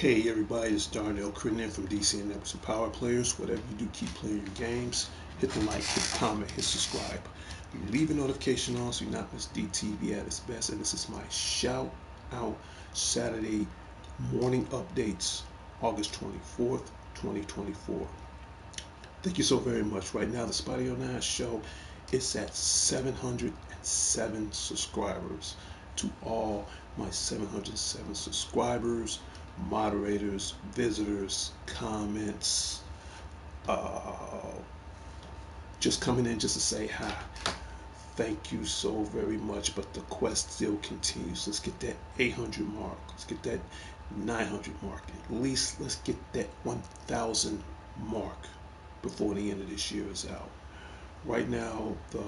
Hey everybody, it's Darnell Crittenden from DC and Networks of Power Players. Whatever you do, keep playing your games. Hit the like, hit the comment, hit subscribe. Leave a notification on so you not miss DTV at its best. And this is my shout out Saturday morning updates, August 24th, 2024. Thank you so very much. Right now, the Spotty 09 show is at 707 subscribers. To all my 707 subscribers, moderators, visitors, comments, uh, just coming in just to say hi. Thank you so very much, but the quest still continues. Let's get that 800 mark. Let's get that 900 mark. At least let's get that 1,000 mark before the end of this year is out. Right now, the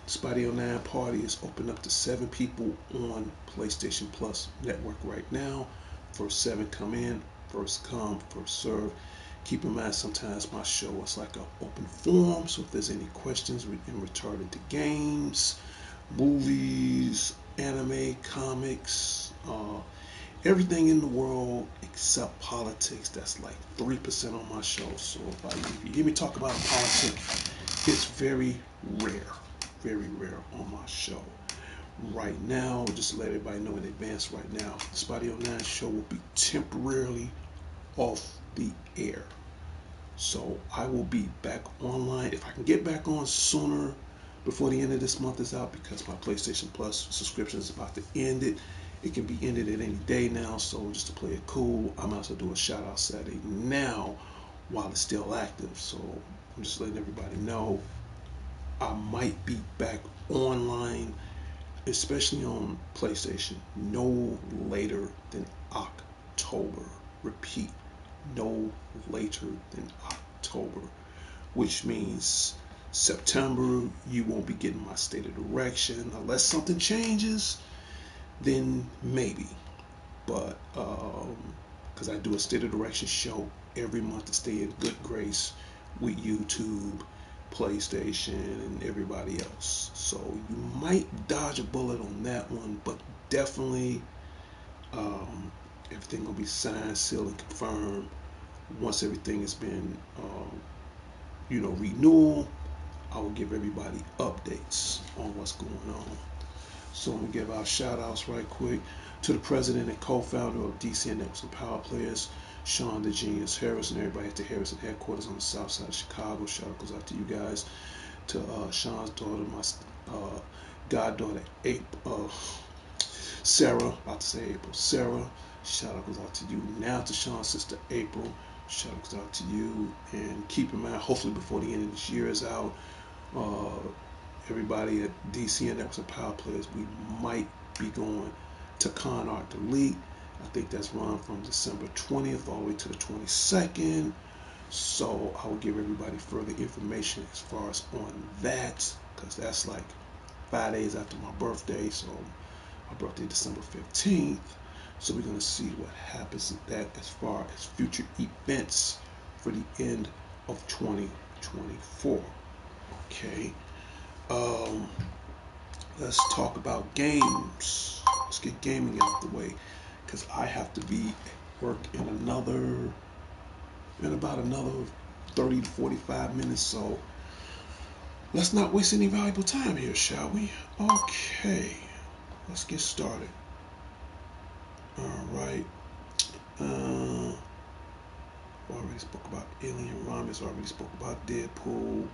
Spotty 09 party is open up to 7 people on PlayStation Plus network right now. First 7 come in, first come, first serve. Keep in mind, sometimes my show is like an open forum, so if there's any questions in return to games, movies, anime, comics, everything in the world except politics, that's like 3% on my show. So if you hear me talk about politics, it's very rare on my show. Right now, just to let everybody know in advance, right now, the Spotty 09 show will be temporarily off the air. So I will be back online. If I can get back on sooner before the end of this month is out, because my PlayStation Plus subscription is about to end it. It can be ended at any day now, so just to play it cool, I'm also do a shout out Saturday now while it's still active. So I'm just letting everybody know I might be back online, especially on PlayStation, no later than October. Repeat, no later than October, which means September, you won't be getting my state of direction unless something changes, then maybe. But because I do a state of direction show every month to stay in good grace with YouTube, PlayStation, and everybody else. So you might dodge a bullet on that one, but definitely everything gonna be signed, sealed, and confirmed once everything has been, renewal. I will give everybody updates on what's going on. So I'm gonna give our shout outs right quick to the president and co-founder of DC and Networks of Power Players, Sean the Genius Harris, and everybody at the Harrison headquarters on the south side of Chicago. Shout out goes out to you guys. To Sean's daughter, my goddaughter, April, Sarah, about to say April, Sarah. Shout out goes out to you. Now to Sean's sister, April. Shout out goes out to you. And keep in mind, hopefully before the end of this year is out, uh, everybody at DC and Networks of Power Players, we might be going to Con Art Delete. I think that's run from December 20th all the way to the 22nd. So I will give everybody further information as far as on that, because that's like 5 days after my birthday. So my birthday December 15th. So we're going to see what happens with that as far as future events for the end of 2024. Okay. Um, let's talk about games. Let's get gaming out the way, because I have to be at work in another in about another 30 to 45 minutes. So let's not waste any valuable time here, shall we? Okay, let's get started. All right. Already spoke about Alien Rhymes. Already spoke about Deadpool.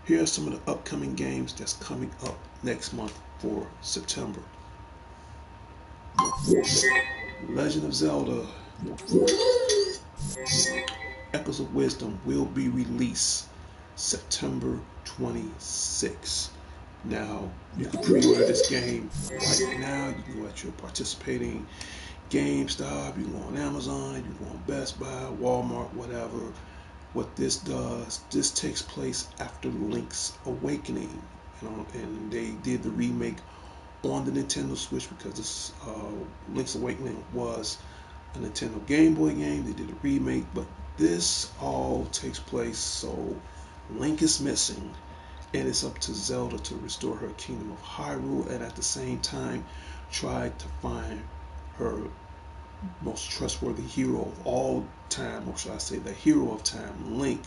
Here are some of the upcoming games that's coming up next month for September. Legend of Zelda Echoes of Wisdom will be released September 26th. Now, you can pre-order this game right now. You can go at your participating GameStop, you can go on Amazon, you can go on Best Buy, Walmart, whatever. What this does, this takes place after Link's Awakening, and they did the remake on the Nintendo Switch because this Link's Awakening was a Nintendo Game Boy game. They did a remake, but this all takes place, so Link is missing, and it's up to Zelda to restore her kingdom of Hyrule, and at the same time try to find her most trustworthy hero of all time, or should I say the hero of time, Link.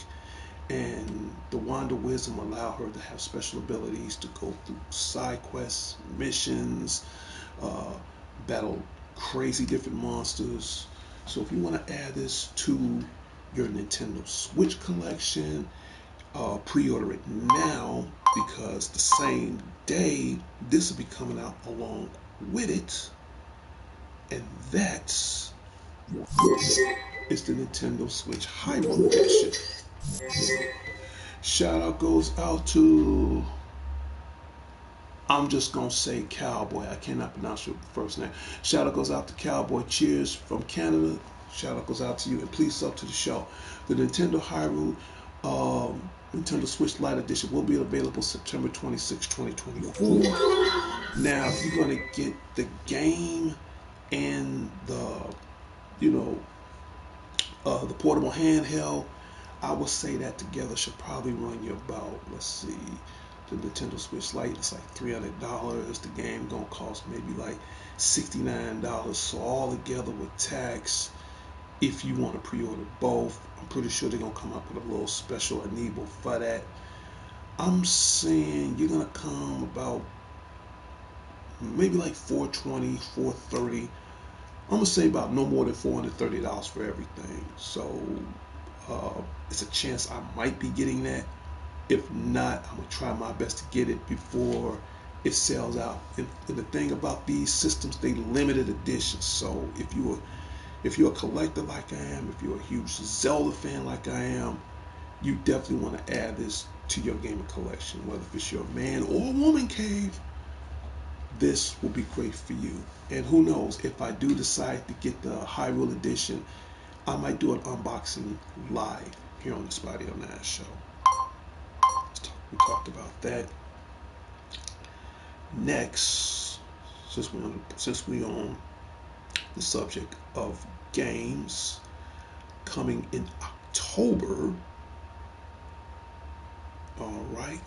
And the Wand of Wisdom allow her to have special abilities to go through side quests, missions, uh, battle crazy different monsters. So if you want to add this to your Nintendo Switch collection, pre-order it now, because the same day this will be coming out along with it, and that's is the Nintendo Switch Hyrule Edition. Shout out goes out to, I'm just gonna say Cowboy. I cannot pronounce your first name. Shout out goes out to Cowboy. Cheers from Canada. Shout out goes out to you, and please sub to the show. The Nintendo Hyrule Nintendo Switch Lite Edition will be available September 26, 2024. Now, if you're gonna get the game and the portable handheld, I would say that together should probably run you about, let's see, the Nintendo Switch Lite is like $300. The game gonna cost maybe like $69. So all together with tax, if you want to pre-order both, I'm pretty sure they're gonna come up with a little special enable for that. I'm saying you're gonna come about maybe like 420, 430. I'm gonna say about no more than $430 for everything. So it's a chance I might be getting that. If not, I'm gonna try my best to get it before it sells out. And the thing about these systems, they limited editions. So if you're a collector like I am, if you're a huge Zelda fan like I am, you definitely want to add this to your gaming collection. Whether if it's your man or woman cave, this will be great for you. And who knows, if I do decide to get the Hyrule edition, I might do an unboxing live here on the Spotty on Nash show. We talked about that. Next, since we on the subject of games, coming in October, all right,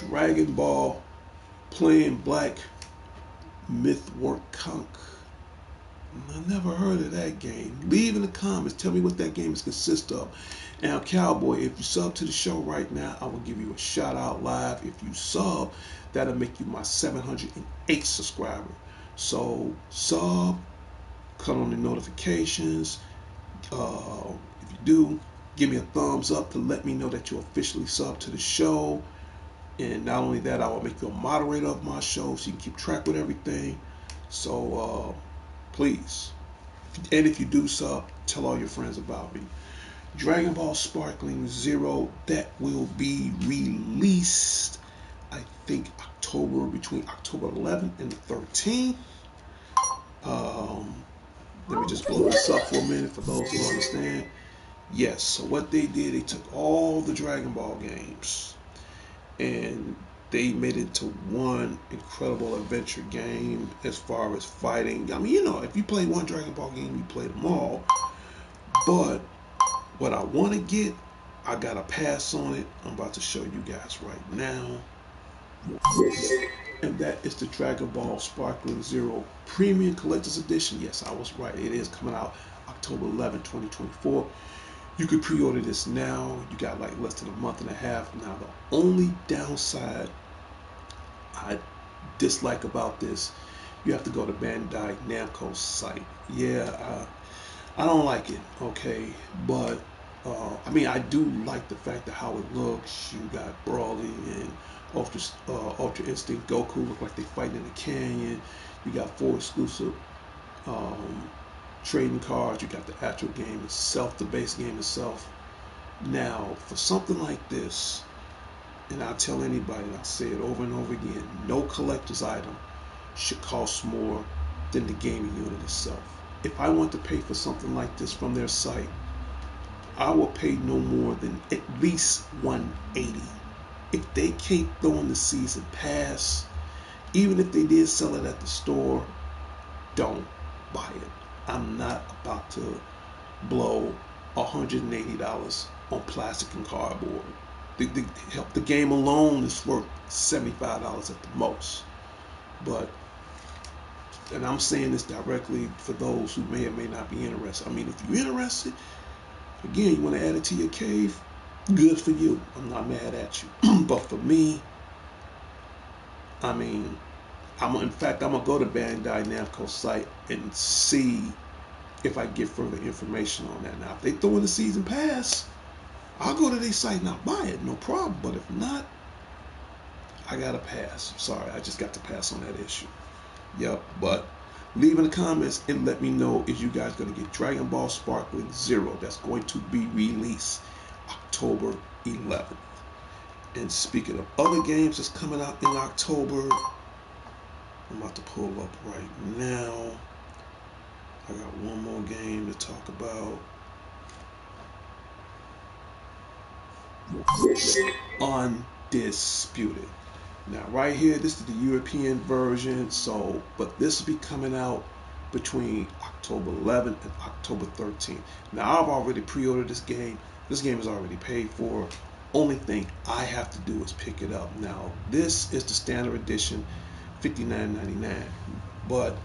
Dragon Ball Playing Black Myth Work Conk. I never heard of that game. Leave in the comments. Tell me what that game is consist of. Now, Cowboy, if you sub to the show right now, I will give you a shout out live. If you sub, that'll make you my 708th subscriber. So sub, cut on the notifications. If you do, give me a thumbs up to let me know that you officially sub to the show. And not only that, I will make you a moderator of my show so you can keep track with everything. So please. And if you do sub, tell all your friends about me. Dragon Ball Sparkling Zero, that will be released, I think, between October 11th and the 13th. Let me just blow this up for a minute for those who don't understand. Yes, so what they did, they took all the Dragon Ball games and they made it into one incredible adventure game as far as fighting. I mean, if you play one Dragon Ball game, you play them all. But what I want to get, I got to pass on it. I'm about to show you guys right now. and that is the Dragon Ball Sparkling Zero Premium Collector's Edition. Yes, I was right. It is coming out October 11, 2024. You could pre-order this now. You got like less than a month and a half. Now, the only downside I dislike about this, you have to go to Bandai Namco's site. Yeah, I don't like it, okay? But, I mean, I do like the fact of how it looks. You got Broly and Ultra Instinct Goku look like they fighting in a canyon. You got 4 exclusive um, trading cards. You got the actual game itself, the base game itself. Now, for something like this, and I'll tell anybody, and I'll say it over and over again, no collector's item should cost more than the gaming unit itself. If I want to pay for something like this from their site, I will pay no more than at least 180. If they can't throw in the season pass, even if they did sell it at the store, don't buy it. I'm not about to blow $180 on plastic and cardboard. The game alone is worth $75 at the most. But, and I'm saying this directly for those who may or may not be interested. I mean, if you're interested, again, you want to add it to your cave, good for you. I'm not mad at you. But for me, I mean, in fact, I'm going to go to Bandai Namco's site and see if I get further information on that. Now, if they throw in the season pass, I'll go to their site and I'll buy it, no problem. But if not, I got to pass. Sorry, I just got to pass on that issue. Yep, but leave in the comments and let me know if you guys going to get Dragon Ball Sparkling Zero. That's going to be released October 11th. And speaking of other games that's coming out in October, I'm about to pull up right now. I got one more game to talk about. Undisputed. Now, right here, this is the European version. So, but this will be coming out between October 11th and October 13th. Now, I've already pre-ordered this game. This game is already paid for. Only thing I have to do is pick it up. Now, this is the standard edition, $59.99. But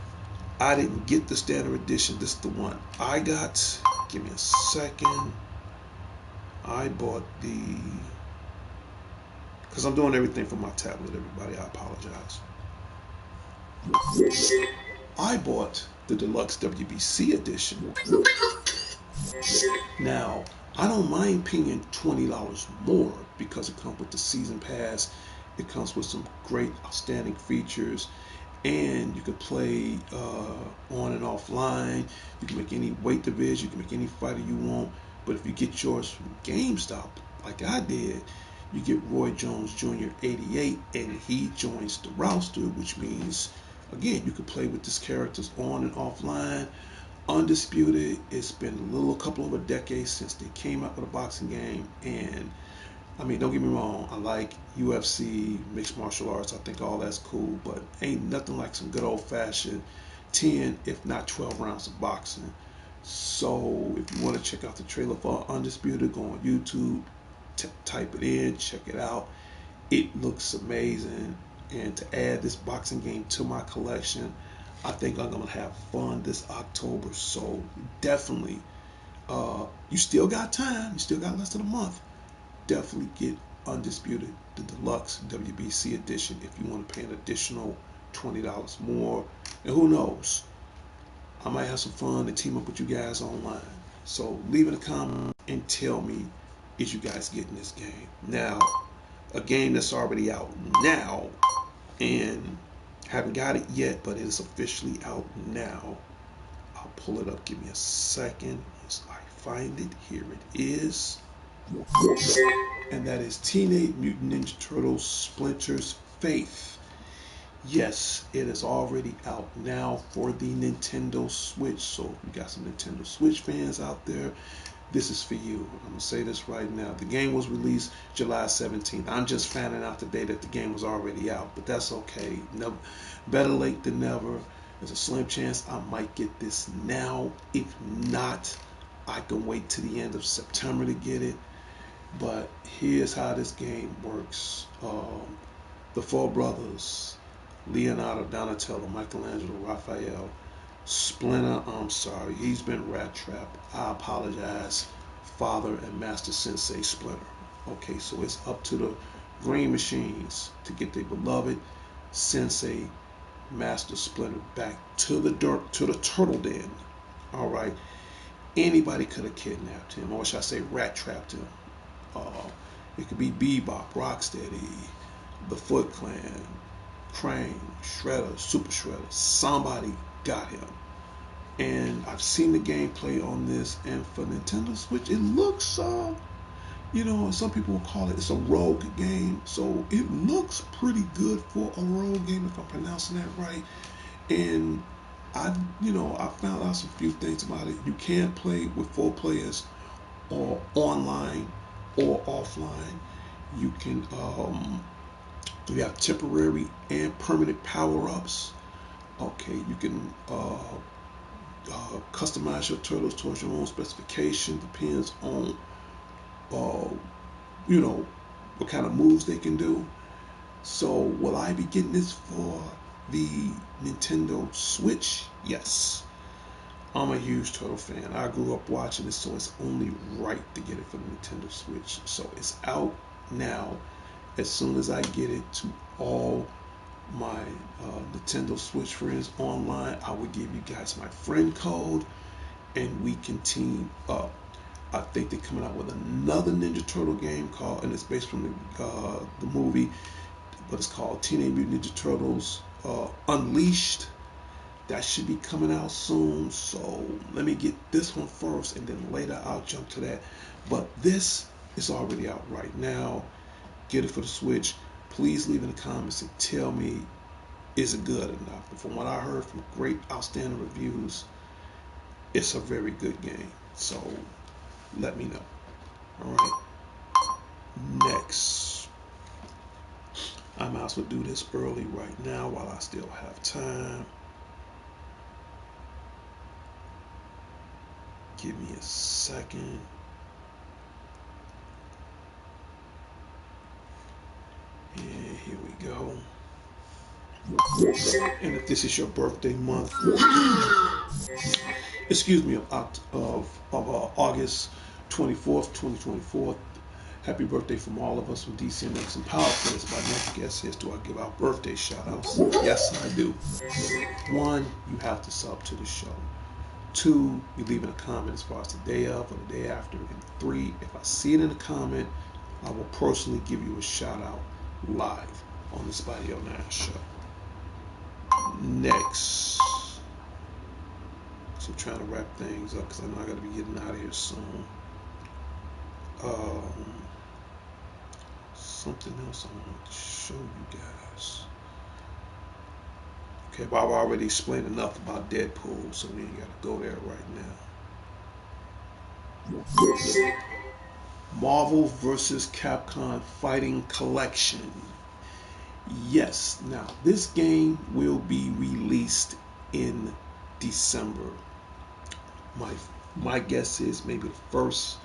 I didn't get the standard edition. This is the one I got. Give me a second. I bought because I'm doing everything from my tablet, everybody. I apologize. I bought the deluxe WBC edition. Now, I don't mind paying $20 more because it comes with the season pass. It comes with some great, outstanding features, and you can play on and offline. You can make any weight division. You can make any fighter you want. But if you get yours from GameStop, like I did, you get Roy Jones Jr. 88, and he joins the roster, which means, again, you can play with these characters on and offline. Undisputed, it's been a couple of a decade since they came out with a boxing game, and I mean, don't get me wrong, I like UFC, mixed martial arts, I think all that's cool, but ain't nothing like some good old-fashioned 10, if not 12 rounds of boxing. So if you want to check out the trailer for Undisputed, go on YouTube, type it in, check it out. It looks amazing, and to add this boxing game to my collection, I think I'm going to have fun this October. So definitely, you still got time, you still got less than a month. Definitely get Undisputed, the deluxe WBC edition, if you want to pay an additional $20 more. And who knows, I might have some fun and team up with you guys online. So leave in a comment and tell me, is you guys getting this game? Now, a game that's already out now, and haven't got it yet, but it is officially out now. I'll pull it up. Give me a second as I find it. Here it is. And that is Teenage Mutant Ninja Turtles Splinter's Faith. Yes, it is already out now for the Nintendo Switch. So if you got some Nintendo Switch fans out there, this is for you. I'm going to say this right now. The game was released July 17th. I'm just finding out today that the game was already out, but that's okay. Never, better late than never. There's a slim chance I might get this now. If not, I can wait to the end of September to get it. But here's how this game works. The four brothers, Leonardo, Donatello, Michelangelo, Raphael, Splinter, I'm sorry, he's been rat trapped. I apologize, Father and Master Sensei Splinter. Okay, so it's up to the Green Machines to get their beloved Sensei Master Splinter back to the dirt, to the turtle den. All right, anybody could have kidnapped him, or should I say, rat trapped him. Uh, it could be Bebop, Rocksteady, the Foot Clan, Krang, Shredder, Super Shredder. Somebody got him. And I've seen the gameplay on this, and for Nintendo Switch, it looks, some people will call it's a rogue game, so it looks pretty good for a rogue game, if I'm pronouncing that right. And I found out some few things about it. You can play with 4 players, or online or offline. You can, you have temporary and permanent power-ups. Okay, you can customize your turtles towards your own specification. Depends on uh, what kind of moves they can do. So will I be getting this for the Nintendo Switch? Yes. I'm a huge Turtle fan. I grew up watching it, so it's only right to get it for the Nintendo Switch. So it's out now. As soon as I get it to all my Nintendo Switch friends online, I will give you guys my friend code, and we can team up. I think they're coming out with another Ninja Turtle game called, and it's based from the movie, but it's called Teenage Mutant Ninja Turtles Unleashed. That should be coming out soon. So let me get this one first, and then later I'll jump to that. But this is already out right now. Get it for the Switch. Please leave in the comments and tell me, is it good enough? But from what I heard from great, outstanding reviews, it's a very good game. So let me know. All right. Next, I might as well do this early right now while I still have time. Give me a second. And here we go. And if this is your birthday month, excuse me, of August 24th, 2024, happy birthday from all of us from DCMX and Power Players. My next guest is, do I give out birthday shout outs? Yes, I do. 1, you have to sub to the show. 2, you leave in a comment as far as the day of or the day after. And 3, if I see it in a comment, I will personally give you a shout out live on the Spidey 09 show. Next, so I'm trying to wrap things up because I know I got to be getting out of here soon. Something else I want to show you guys. Okay, but I've already explained enough about Deadpool, so we ain't got to go there right now. Marvel vs. Capcom Fighting Collection. Yes, now this game will be released in December. My guess is maybe the first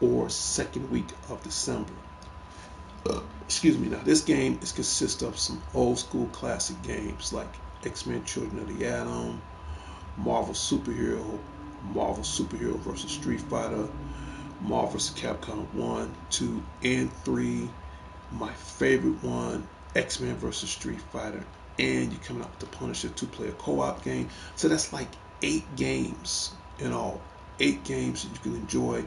or second week of December. Excuse me. Now this game consists of some old school classic games like X-Men: Children of the Atom, Marvel Superhero vs. Street Fighter, Marvel vs. Capcom 1, 2, and 3. My favorite one, X-Men vs. Street Fighter, and you're coming up with the Punisher 2-player co-op game. So that's like 8 games in all. 8 games that you can enjoy.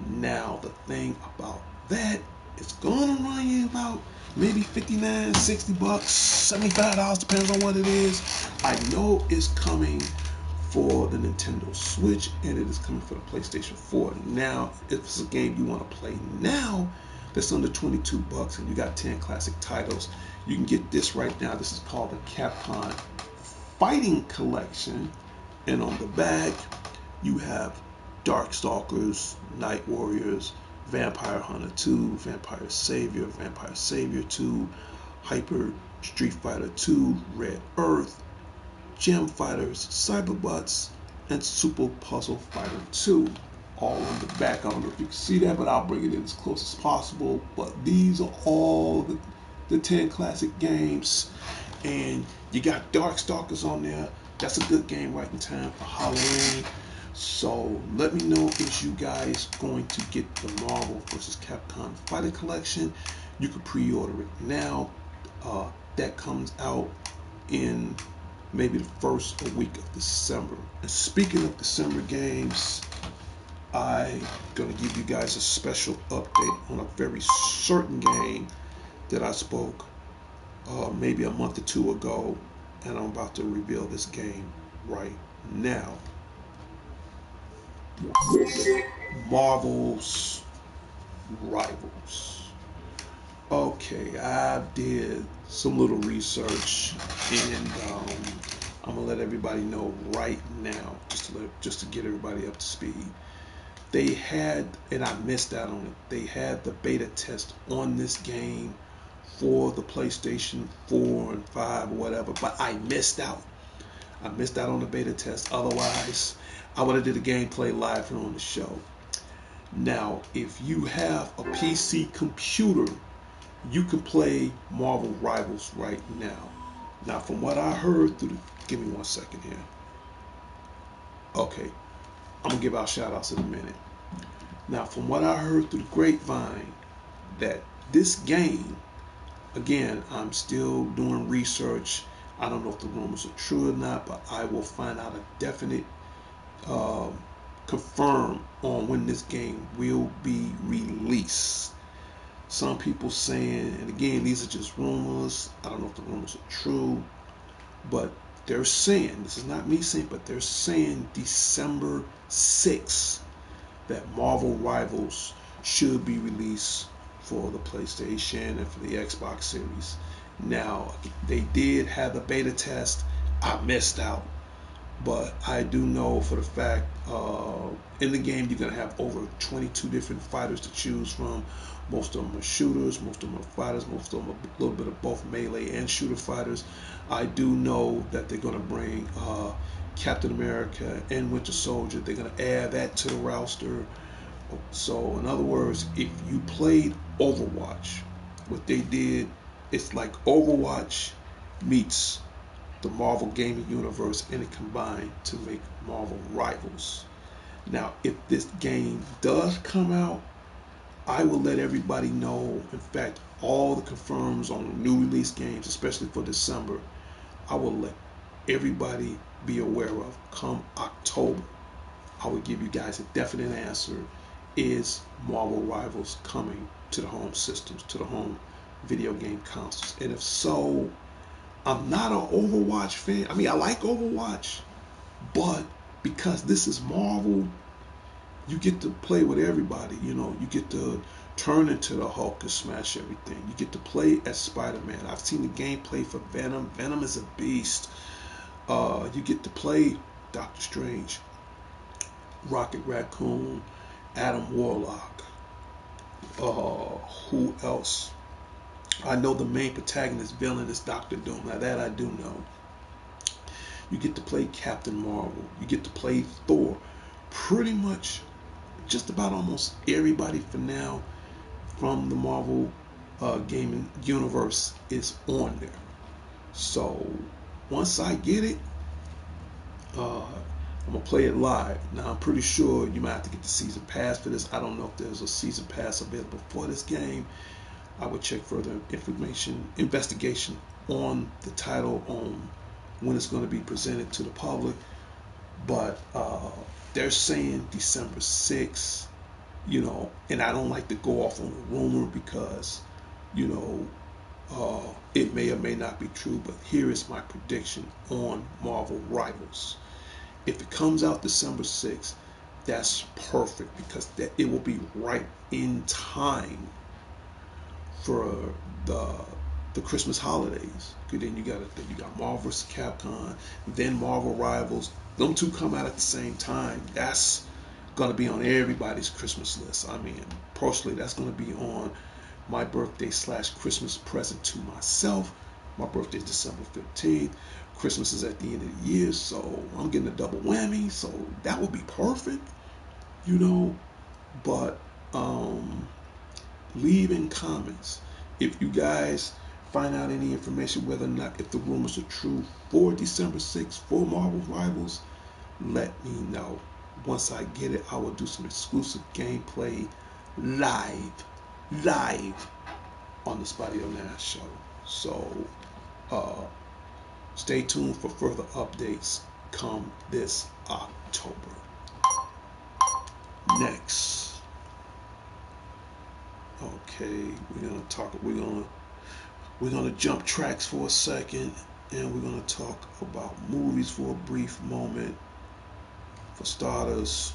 Now the thing about that, it's gonna run you about maybe $59, $60, $75, depends on what it is. I know it's coming for the Nintendo Switch, and it is coming for the PlayStation 4. Now, if it's a game you want to play now that's under $22 and you got 10 classic titles, you can get this right now. This is called the Capcom Fighting Collection, and on the back you have Darkstalkers, Night Warriors, Vampire Hunter 2, Vampire Savior 2, Hyper Street Fighter 2, Red Earth, Gem Fighters, Cyberbots, and Super Puzzle Fighter 2. All on the back. I don't know if you can see that, but I'll bring it in as close as possible. But these are all the 10 classic games. and you got Darkstalkers on there. That's a good game right in time for Halloween. So let me know, is you guys going to get the Marvel vs. Capcom Fighter Collection? You can pre-order it now. That comes out in maybe the first week of December. And speaking of December games, I'm going to give you guys a special update on a very certain game that I spoke maybe a month or two ago, and I'm about to reveal this game right now. Marvel's Rivals. Okay, I did some little research, and I'm gonna let everybody know right now, just to get everybody up to speed. They had, and I missed out on it. They had the beta test on this game for the PlayStation 4 and 5 or whatever, but I missed out. I missed out on the beta test. Otherwise, I would have did a gameplay live here on the show. Now, if you have a PC computer, you can play Marvel Rivals right now. Now, from what I heard through the, give me 1 second here. Okay, I'm gonna give out shout outs in a minute. Now, from what I heard through the grapevine, that this game, again, I'm still doing research. I don't know if the rumors are true or not, but I will find out a definite confirm on when this game will be released. Some people saying, and again, these are just rumors. I don't know if the rumors are true, but they're saying, this is not me saying, but they're saying December 6th that Marvel Rivals should be released for the PlayStation and for the Xbox Series. Now, they did have the beta test. I missed out. But I do know for the fact, in the game, you're going to have over 22 different fighters to choose from. Most of them are shooters, most of them are fighters, most of them are a little bit of both melee and shooter fighters. I do know that they're going to bring Captain America and Winter Soldier. They're going to add that to the roster. So, in other words, if you played Overwatch, what they did, it's like Overwatch meets the Marvel gaming universe, and it combined to make Marvel Rivals. Now, if this game does come out, I will let everybody know. In fact, all the confirms on new release games, especially for December, I will let everybody be aware of. Come October, I will give you guys a definite answer. Is Marvel Rivals coming to the home systems, to the home video game consoles? And if so, I'm not an Overwatch fan. I mean, I like Overwatch, but because this is Marvel, you get to play with everybody. You know, you get to turn into the Hulk and smash everything. You get to play as Spider-Man. I've seen the gameplay for Venom. Venom is a beast. You get to play Doctor Strange, Rocket Raccoon, Adam Warlock. Who else? I know the main protagonist villain is Doctor Doom. Now that I do know. You get to play Captain Marvel. You get to play Thor. Pretty much just about almost everybody for now from the Marvel gaming universe is on there. So once I get it, I'm going to play it live. Now I'm pretty sure you might have to get the season pass for this. I don't know if there's a season pass available for this game. I would check further investigation on the title, on when it's going to be presented to the public. But they're saying December 6th, you know, and I don't like to go off on a rumor because, you know, it may or may not be true, but here is my prediction on Marvel Rivals. If it comes out December 6th, that's perfect because that it will be right in time for the Christmas holidays. Then you got Marvel vs. Capcom, then Marvel Rivals. Them two come out at the same time. That's gonna be on everybody's Christmas list. I mean, personally, that's gonna be on my birthday / Christmas present to myself. My birthday is December 15th. Christmas is at the end of the year, so I'm getting a double whammy. So that would be perfect, you know. But leave in comments if you guys find out any information whether or not if the rumors are true for December 6th for Marvel Rivals, let me know. Once I get it, I will do some exclusive gameplay live on the Spotty Nash show. So uh, stay tuned for further updates come this October. Next, okay, we're gonna jump tracks for a second, and we're gonna talk about movies for a brief moment. For starters,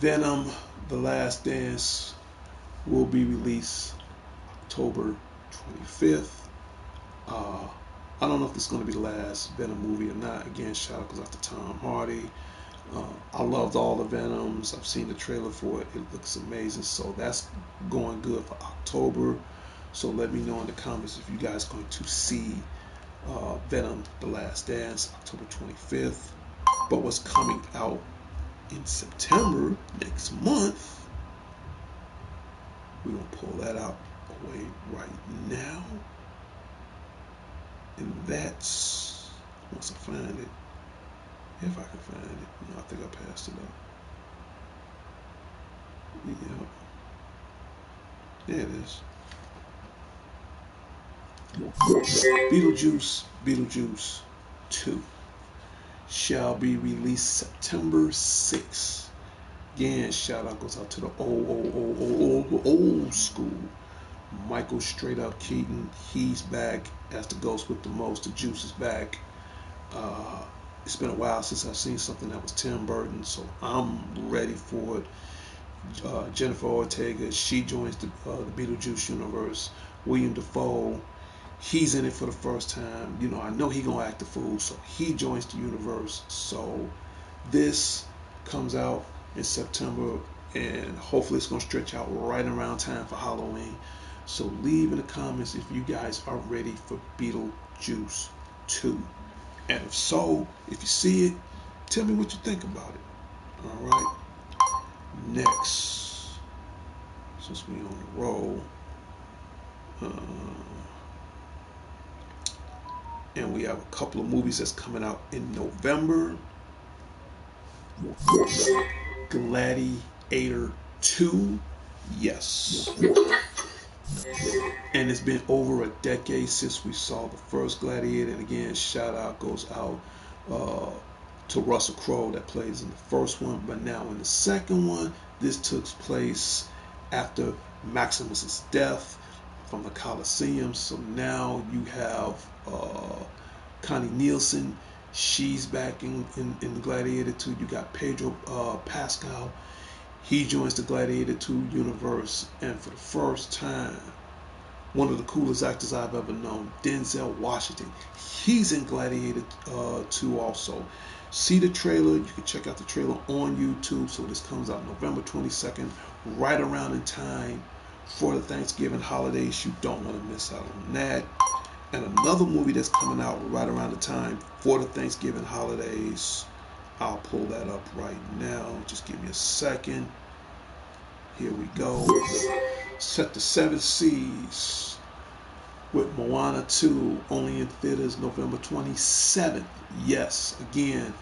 Venom: The Last Dance will be released October 25th. I don't know if it's going to be the last Venom movie or not. Again, shout out goes out to Tom Hardy. I loved all the Venoms. I've seen the trailer for it. It looks amazing. So that's going good for October. So let me know in the comments if you guys are going to see Venom: The Last Dance October 25th. But what's coming out in September next month, we're going to pull that out away right now. And that's, once I find it, if I can find it. No, I think I passed it up. Yeah. There it is. Beetlejuice 2 shall be released September 6th. Again, shout out goes out to the old school. Michael Straight Up Keaton, he's back as the ghost with the most. The Juice is back. It's been a while since I've seen something that was Tim Burton, so I'm ready for it. Jennifer Ortega, she joins the Beetlejuice universe. William Dafoe, he's in it for the first time. You know, I know he gonna act the fool, so he joins the universe. So this comes out in September, and hopefully it's gonna stretch out right around time for Halloween. So leave in the comments if you guys are ready for Beetlejuice 2. And if so, if you see it, tell me what you think about it. Alright. Next, since we on the roll, and we have a couple of movies that's coming out in November. Gladiator 2, yes. And it's been over a decade since we saw the first Gladiator. And again, shout out goes out to Russell Crowe that plays in the first one. But now in the second one, this took place after Maximus's death from the Colosseum. So now you have Connie Nielsen. She's back in Gladiator 2. You got Pedro Pascal. He joins the Gladiator 2 universe. And for the first time, one of the coolest actors I've ever known, Denzel Washington. He's in Gladiator 2 also. See the trailer. You can check out the trailer on YouTube. So this comes out November 22nd, right around in time for the Thanksgiving holidays. You don't want to miss out on that. And another movie that's coming out right around the time for the Thanksgiving holidays. I'll pull that up right now. Just give me a second. Here we go. Set the 7 Seas with Moana 2, only in theaters November 27th. Yes, again,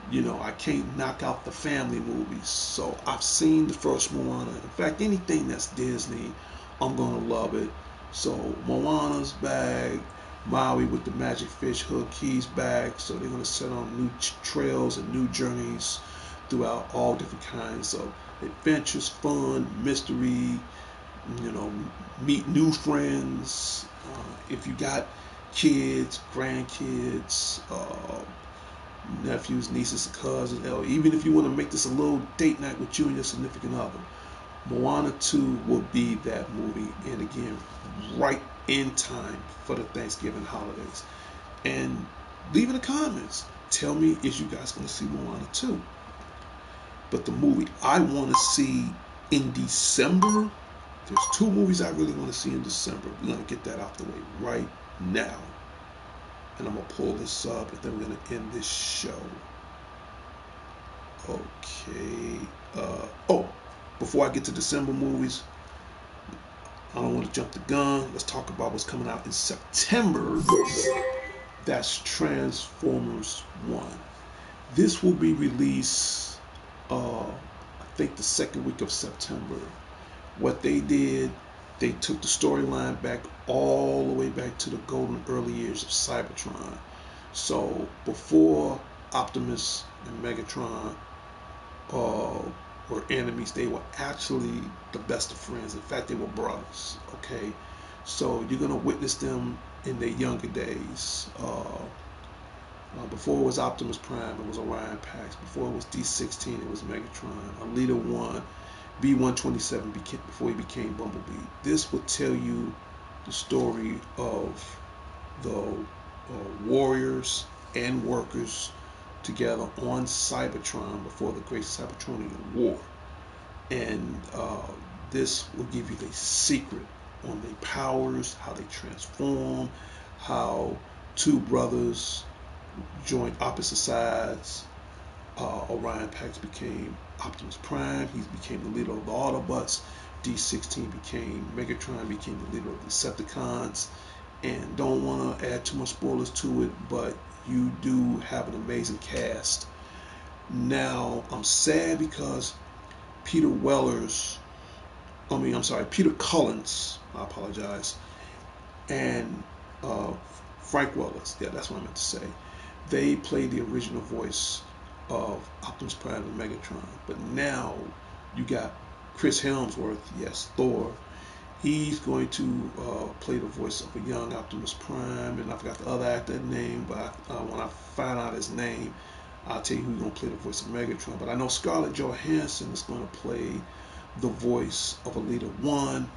you know, I can't knock out the family movies. So I've seen the first Moana. In fact, anything that's Disney, I'm going to love it. So Moana's back. Maui with the magic fish hook, he's back. So they're going to set on new trails and new journeys throughout all different kinds of adventures, fun, mystery, you know, meet new friends. If you got kids, grandkids, nephews, nieces, cousins, or even if you want to make this a little date night with you and your significant other, Moana 2 will be that movie. And again, right in time for the Thanksgiving holidays. And leave in the comments, tell me, is you guys going to see Moana 2? But the movie I want to see in December, there's 2 movies I really want to see in December. We're going to get that out the way right now. And I'm going to pull this up, and then we're going to end this show. Okay. Before I get to December movies, I don't want to jump the gun. Let's talk about what's coming out in September. That's Transformers 1. This will be released, I think, the second week of September. What they did, they took the storyline back all the way back to the golden early years of Cybertron. So before Optimus and Megatron were enemies, they were actually the best of friends. In fact, they were brothers. Okay, so you're gonna witness them in their younger days. Before it was Optimus Prime, it was Orion Pax. Before it was D16, it was Megatron. Alita 1, B127 before he became Bumblebee. This will tell you the story of the warriors and workers together on Cybertron before the Great Cybertronian War. And this will give you the secret on their powers, how they transform, how two brothers joined opposite sides. Orion Pax became Optimus Prime. He became the leader of the Autobots. D16 became Megatron, became the leader of the Decepticons. And don't want to add too much spoilers to it, but you do have an amazing cast. Now, I'm sad because Peter Cullens, I apologize, and Frank Wellers, yeah, that's what I meant to say. They played the original voice of Optimus Prime and Megatron, but now you got Chris Hemsworth, yes, Thor. He's going to play the voice of a young Optimus Prime, and I forgot the other actor's name, but when I find out his name, I'll tell you who's going to play the voice of Megatron. But I know Scarlett Johansson is going to play the voice of Alita 1.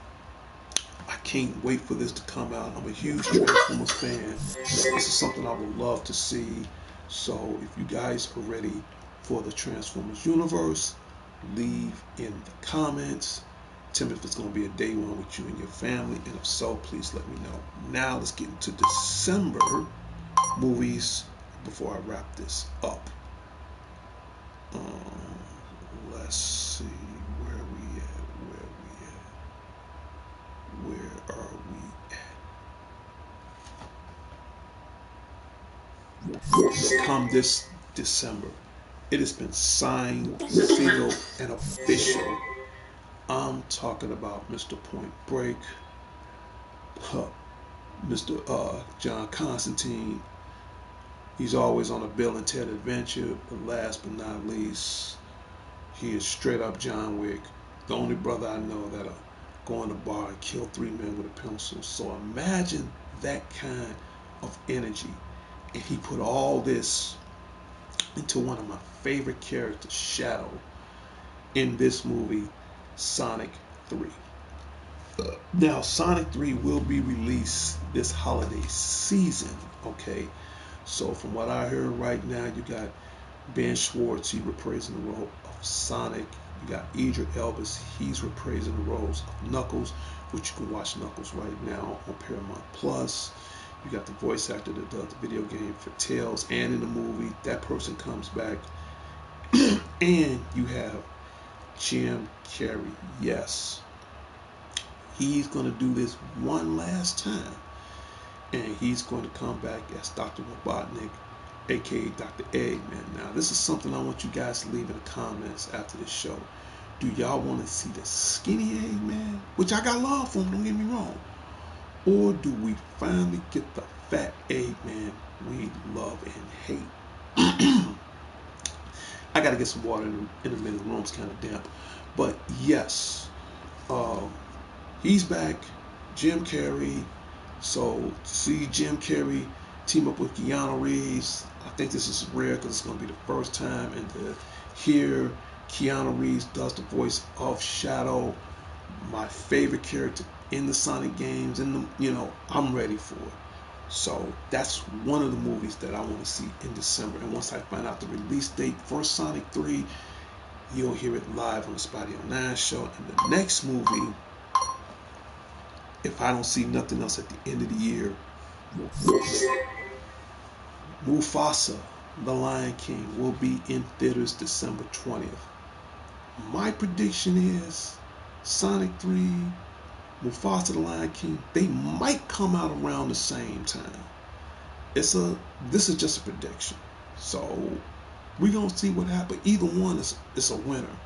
I can't wait for this to come out. I'm a huge Transformers fan. This is something I would love to see. So if you guys are ready for the Transformers universe, leave in the comments. Tell me if it's going to be a day one with you and your family, and if so, please let me know. Now let's get into December movies before I wrap this up. Let's see, where we at? Where are we at? Come this December, it has been signed, sealed, and official. I'm talking about Mr. Point Break, Mr. John Constantine. He's always on a Bill and Ted adventure, but last but not least, he is straight up John Wick. The only brother I know that'll go in a bar and kill 3 men with a pencil. So imagine that kind of energy. And he put all this into one of my favorite characters, Shadow, in this movie, Sonic 3. Now, Sonic 3 will be released this holiday season, okay? So from what I heard right now, you got Ben Schwartz, he reprising the role of Sonic. You got Idris Elba, he's reprising the roles of Knuckles, which you can watch Knuckles right now on Paramount Plus. You got the voice actor that does the video game for Tails, and in the movie, that person comes back. And you have Jim Carrey, yes. He's going to do this one last time, and he's going to come back as Dr. Robotnik, aka Dr. Eggman. Now, this is something I want you guys to leave in the comments after this show. Do y'all want to see the skinny Eggman, which I got love for him, don't get me wrong, or do we finally get the fat Eggman we love and hate? I got to get some water in a minute. The room's kind of damp, but yes. He's back, Jim Carrey. So to see Jim Carrey team up with Keanu Reeves, I think this is rare because it's going to be the first time. And to hear Keanu Reeves does the voice of Shadow, my favorite character in the Sonic games, and I'm ready for it. So that's one of the movies that I want to see in December. And once I find out the release date for Sonic 3, you'll hear it live on the Spotty 09 show. And the next movie, if I don't see nothing else at the end of the year, Mufasa, The Lion King, will be in theaters December 20th. My prediction is Sonic 3 Mufasa the Lion King, they might come out around the same time. This is just a prediction. So we're gonna see what happens. Either one is a winner.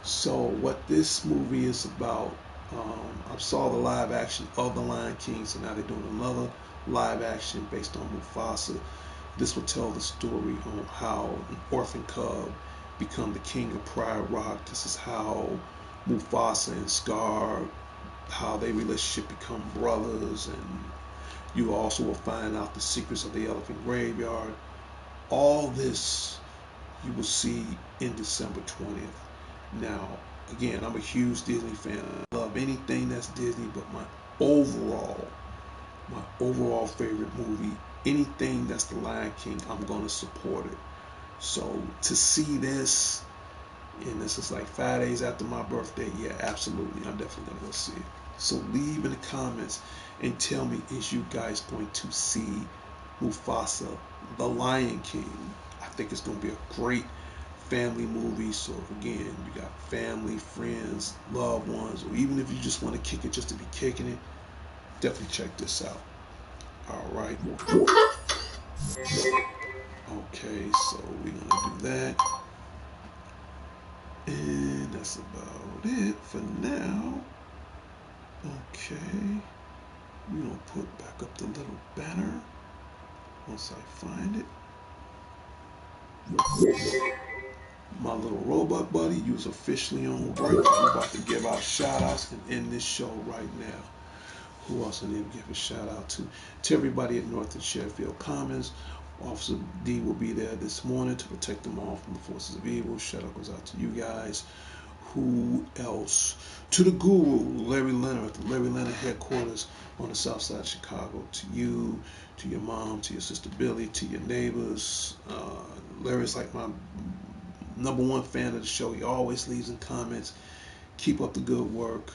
So what this movie is about, I saw the live action of the Lion King, so now they're doing another live action based on Mufasa. This will tell the story on how an orphan cub become the king of Pride Rock. This is how Mufasa and Scar, how their relationship become brothers, and you also will find out the secrets of the elephant graveyard. All this you will see in December 20th. Now, again, I'm a huge Disney fan. I love anything that's Disney, but my overall favorite movie, anything that's The Lion King, I'm gonna support it. So to see this, and this is like 5 days after my birthday, yeah, absolutely, I'm definitely gonna go see it. So leave in the comments and tell me, is you guys going to see Mufasa, The Lion King? I think it's gonna be a great family movie. So again, you got family, friends, loved ones, or even if you just want to kick it just to be kicking it, definitely check this out. All right. Okay, so we're gonna do that, and that's about it for now. Okay, we're gonna put back up the little banner once I find it. My little robot buddy, you's officially on break. We're about to give out shout outs and end this show right now. Who else I need to give a shout out to? To everybody at North and Sheffield Commons. Officer D will be there this morning to protect them all from the forces of evil. Shout out goes out to you guys. Who else? To the guru, Larry Leonard at the Larry Leonard headquarters on the south side of Chicago. To you, to your mom, to your sister Billy, to your neighbors. Larry's like my #1 fan of the show. He always leaves in comments. Keep up the good work.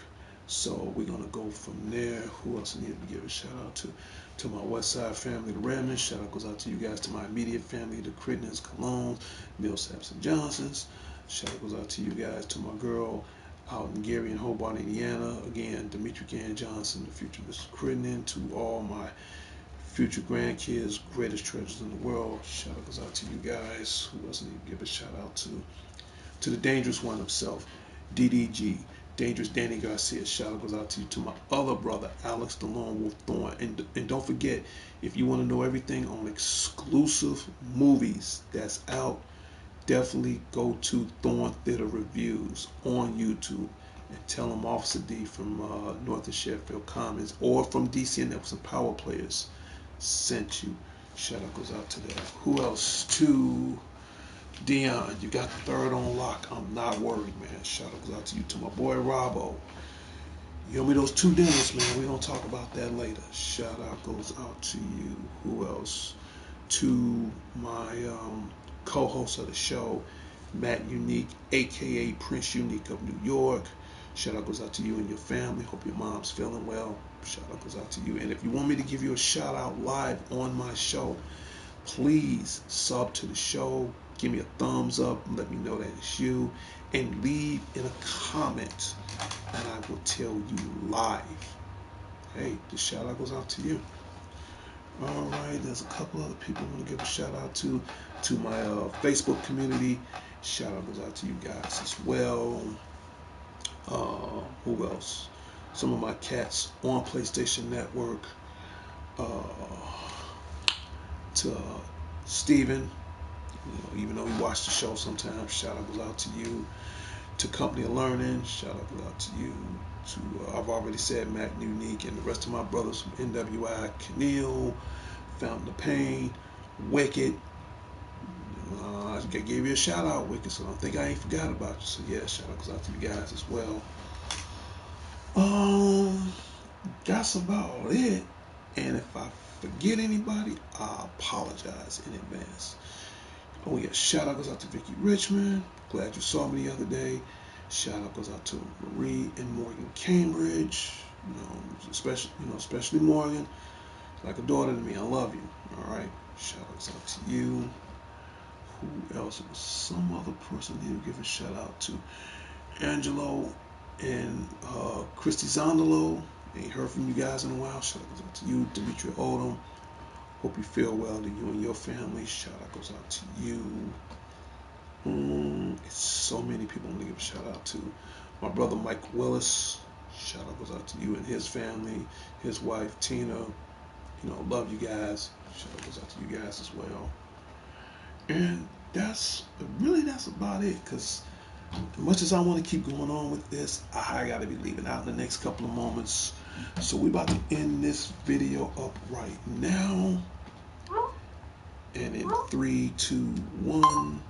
So we're gonna go from there. Who else I need to give a shout out to? To my West Side family, the Redmonds. Shout out goes out to you guys. To my immediate family, the Crittens, Colognes, Millsaps, and Johnsons. Shout out goes out to you guys. To my girl out in Gary and Hobart, Indiana. Again, Demetri Gann Johnson, the future Mrs. Crittenden. To all my future grandkids, greatest treasures in the world. Shout out goes out to you guys. Who else I need to give a shout out to? To the dangerous one himself, DDG, Dangerous Danny Garcia. Shout out goes out to you. To my other brother, Alex the Lone Wolf Thorne. And don't forget, if you want to know everything on exclusive movies that's out, definitely go to Thorne Theater Reviews on YouTube and tell them Officer D from North of Sheffield Commons or from DC and Epsom Power Players sent you. Shout out goes out to them. Who else? To Dion, you got the third on lock. I'm not worried, man. Shout out goes out to you. To my boy Robbo. You owe me those 2 dinners, man. We're going to talk about that later. Shout out goes out to you. Who else? To my co-host of the show, Matt Unique, a.k.a. Prince Unique of New York. Shout out goes out to you and your family. Hope your mom's feeling well. Shout out goes out to you. And if you want me to give you a shout out live on my show, please sub to the show. Give me a thumbs up. Let me know that it's you. And leave in a comment, and I will tell you live. Hey, the shout out goes out to you. All right, there's a couple other people I want to give a shout out to. To my Facebook community. Shout out goes out to you guys as well. Who else? Some of my cats on PlayStation Network. Uh, to Steven, even though he watched the show sometimes, shout out goes out to you. To Company of Learning, shout out goes out to you. To I've already said Mac Unique and the rest of my brothers from NWI, Keneal, Fountain of Pain, Wicked. I gave you a shout out, Wicked, so I don't think I ain't forgot about you. So yeah, shout out goes out to you guys as well. That's about it. And if I forget anybody, I apologize in advance. Oh yeah, shout out goes out to Vicky Richmond. Glad you saw me the other day. Shout out goes out to Marie and Morgan Cambridge. Especially Morgan. Like a daughter to me. I love you. All right. Shout out goes out to you. Who else? Some other person I need to give a shout out to. Angelo And Christy Zondolo, ain't heard from you guys in a while. Shout out goes out to you. Demetria Odom, hope you feel well, to you and your family. Shout out goes out to you. It's so many people I'm gonna give a shout out to. My brother Mike Willis, shout out goes out to you and his family, his wife Tina. Love you guys. Shout out goes out to you guys as well. And that's about it. Cause as much as I want to keep going on with this, I gotta be leaving out in the next couple of moments. So we're about to end this video up right now. And in 3, 2, 1.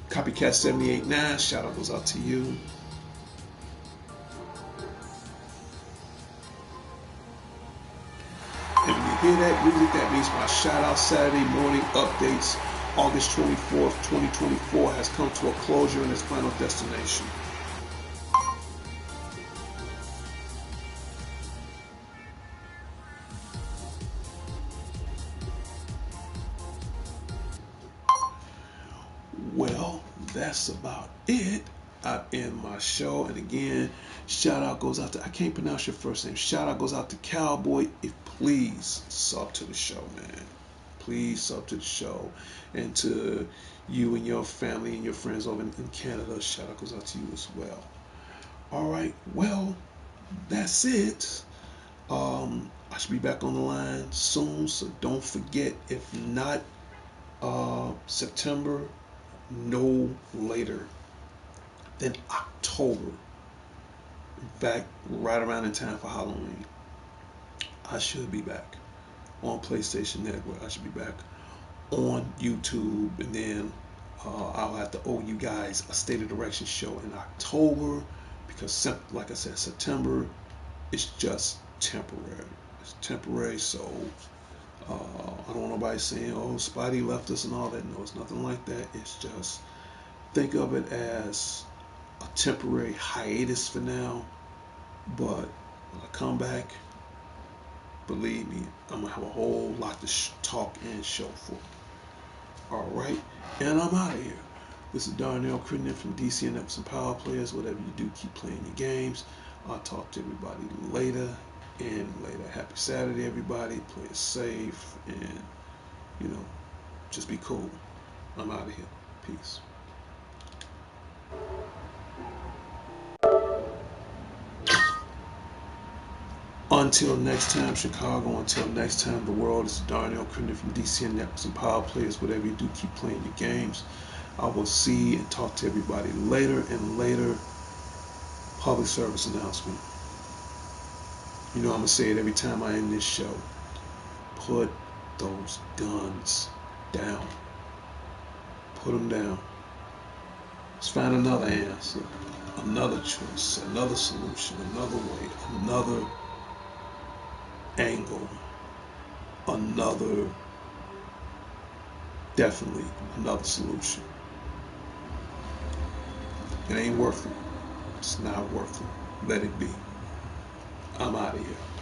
Copycat 789, shout out goes out to you. And when you hear that music, that means my shout out Saturday morning updates, August 24th, 2024 has come to a closure in its final destination. Well, that's about it. I end my show. And again, shout out goes out to, I can't pronounce your first name. Shout out goes out to Cowboy. If please sub to the show, man. Please sub to the show. And to you and your family and your friends over in Canada, shout out goes out to you as well. All right, well, that's it. I should be back on the line soon, so don't forget, if not September, no later than October. In fact, right around in time for Halloween, I should be back on PlayStation Network. I should be back on YouTube, and then I'll have to owe you guys a State of Direction show in October, because, like I said, September is just temporary. It's temporary, so I don't want nobody saying, "Oh, Spidey left us" and all that. No, it's nothing like that. It's just, think of it as a temporary hiatus for now. But when I come back, believe me, I'm gonna have a whole lot to talk and show for. All right, and I'm out of here. This is Darnell Crittenden from DC and Epsom Power Players. Whatever you do, keep playing your games. I'll talk to everybody later. Happy Saturday, everybody. Play it safe, and just be cool. I'm out of here. Peace. Until next time, Chicago. Until next time, the world. This is Darnell Crittenden from DC and Epsom Power Players. Whatever you do, keep playing your games. I will see and talk to everybody later and later. Public service announcement. I'm going to say it every time I end this show. Put those guns down. Put them down. Let's find another answer, another choice, another solution, another way, another angle, definitely another solution. It ain't worth it. It's not worth it. Let it be. I'm out of here.